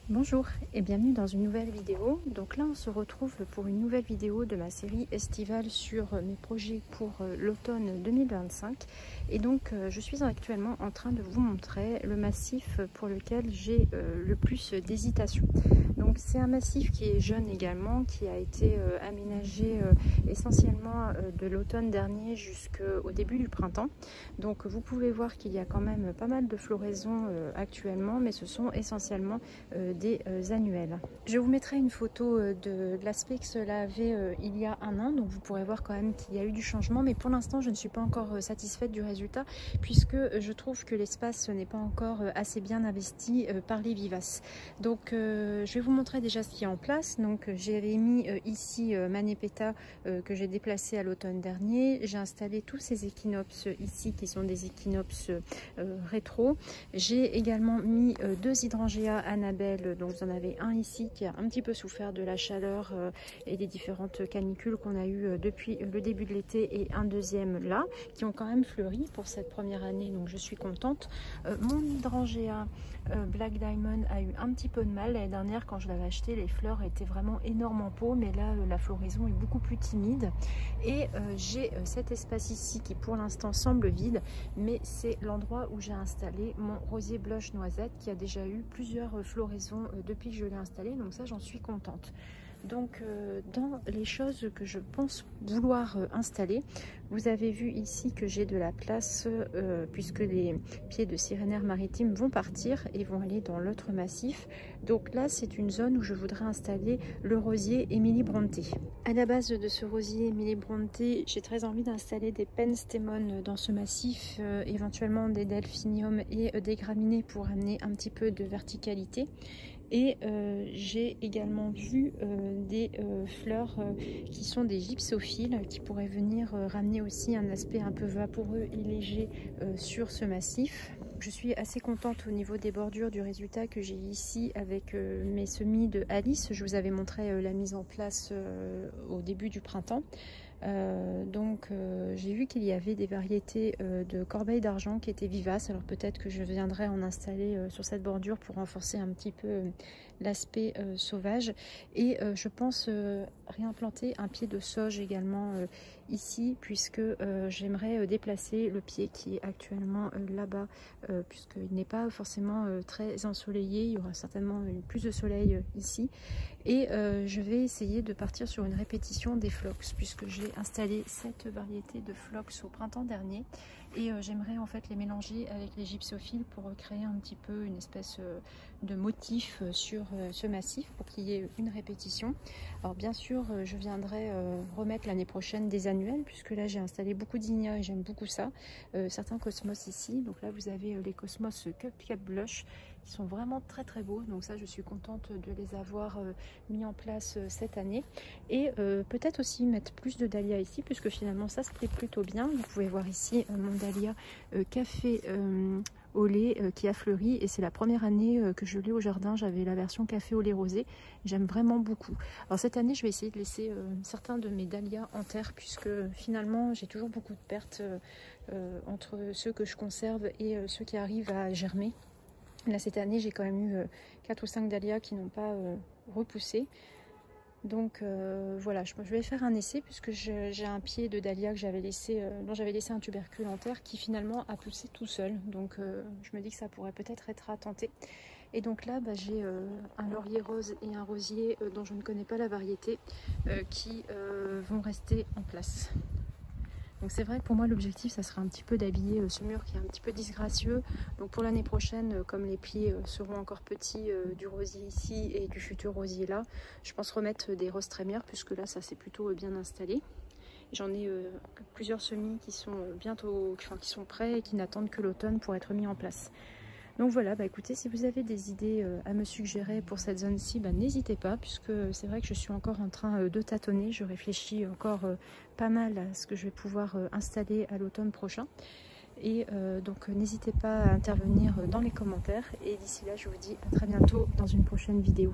Bonjour et bienvenue dans une nouvelle vidéo. Donc là on se retrouve pour une nouvelle vidéo de ma série estivale sur mes projets pour l'automne 2025. Et donc je suis actuellement en train de vous montrer le massif pour lequel j'ai le plus d'hésitation. Donc c'est un massif qui est jeune également, qui a été aménagé essentiellement de l'automne dernier jusqu'au début du printemps. Donc vous pouvez voir qu'il y a quand même pas mal de floraison actuellement, mais ce sont essentiellement des annuels. Je vous mettrai une photo de l'aspect que cela avait il y a un an, donc vous pourrez voir quand même qu'il y a eu du changement, mais pour l'instant je ne suis pas encore satisfaite du résultat puisque je trouve que l'espace n'est pas encore assez bien investi par les vivaces. Donc je vais vous montrer déjà ce qui est en place. Donc j'avais mis ici ma Nepeta que j'ai déplacé à l'automne dernier. J'ai installé tous ces équinopses ici qui sont des équinopses rétro. J'ai également mis deux hydrangeas Annabelle. Donc vous en avez un ici qui a un petit peu souffert de la chaleur et des différentes canicules qu'on a eues depuis le début de l'été, et un deuxième là qui ont quand même fleuri pour cette première année, donc je suis contente. Mon hydrangea Black Diamond a eu un petit peu de mal l'année dernière quand je l'avais acheté. Les fleurs étaient vraiment énormes en pot, mais là la floraison est beaucoup plus timide. Et j'ai cet espace ici qui pour l'instant semble vide, mais c'est l'endroit où j'ai installé mon rosier blush noisette qui a déjà eu plusieurs floraisons depuis que je l'ai installé, donc ça j'en suis contente. Donc dans les choses que je pense vouloir installer, vous avez vu ici que j'ai de la place puisque les pieds de sirénaire maritime vont partir et vont aller dans l'autre massif. Donc là c'est une zone où je voudrais installer le rosier Emily Brontë. À la base de ce rosier Emily Brontë, j'ai très envie d'installer des penstemon dans ce massif, éventuellement des delphiniums et des graminées pour amener un petit peu de verticalité. Et j'ai également vu des fleurs qui sont des gypsophiles qui pourraient venir ramener aussi un aspect un peu vaporeux et léger sur ce massif. Je suis assez contente au niveau des bordures du résultat que j'ai ici avec mes semis de Alice. Je vous avais montré la mise en place au début du printemps. J'ai vu qu'il y avait des variétés de corbeilles d'argent qui étaient vivaces, alors peut-être que je viendrai en installer sur cette bordure pour renforcer un petit peu l'aspect sauvage. Et je pense réimplanter un pied de sauge également ici, puisque j'aimerais déplacer le pied qui est actuellement là-bas, puisqu'il n'est pas forcément très ensoleillé. Il y aura certainement plus de soleil ici. Et je vais essayer de partir sur une répétition des phlox, puisque j'ai installé cette variété de phlox au printemps dernier, et j'aimerais en fait les mélanger avec les gypsophiles pour créer un petit peu une espèce de motif sur ce massif pour qu'il y ait une répétition. Alors bien sûr je viendrai remettre l'année prochaine des annuels, puisque là j'ai installé beaucoup d'ignas et j'aime beaucoup ça. Certains cosmos ici, donc là vous avez les cosmos Cupcake Blush qui sont vraiment très très beaux, donc ça je suis contente de les avoir mis en place cette année. Et peut-être aussi mettre plus de dahlia ici, puisque finalement ça se plaît plutôt bien. Vous pouvez voir ici mon dahlia café au lait qui a fleuri, et c'est la première année que je l'ai au jardin. J'avais la version café au lait rosé, j'aime vraiment beaucoup. Alors cette année je vais essayer de laisser certains de mes dahlias en terre, puisque finalement j'ai toujours beaucoup de pertes entre ceux que je conserve et ceux qui arrivent à germer. Là cette année j'ai quand même eu 4 ou 5 dahlias qui n'ont pas repoussé. Donc voilà, je vais faire un essai, puisque j'ai un pied de dahlia que j'avais laissé, dont j'avais laissé un tubercule en terre, qui finalement a poussé tout seul. Donc je me dis que ça pourrait peut-être être à tenter. Et donc là j'ai un laurier rose et un rosier dont je ne connais pas la variété qui vont rester en place. Donc c'est vrai que pour moi l'objectif ça serait un petit peu d'habiller ce mur qui est un petit peu disgracieux. Donc pour l'année prochaine, comme les pieds seront encore petits du rosier ici et du futur rosier là, je pense remettre des roses trémières, puisque là ça s'est plutôt bien installé. J'en ai plusieurs semis qui sont bientôt, qui sont prêts et qui n'attendent que l'automne pour être mis en place. Donc voilà, écoutez, si vous avez des idées à me suggérer pour cette zone-ci, n'hésitez pas, puisque c'est vrai que je suis encore en train de tâtonner. Je réfléchis encore pas mal à ce que je vais pouvoir installer à l'automne prochain. Et donc n'hésitez pas à intervenir dans les commentaires. Et d'ici là, je vous dis à très bientôt dans une prochaine vidéo.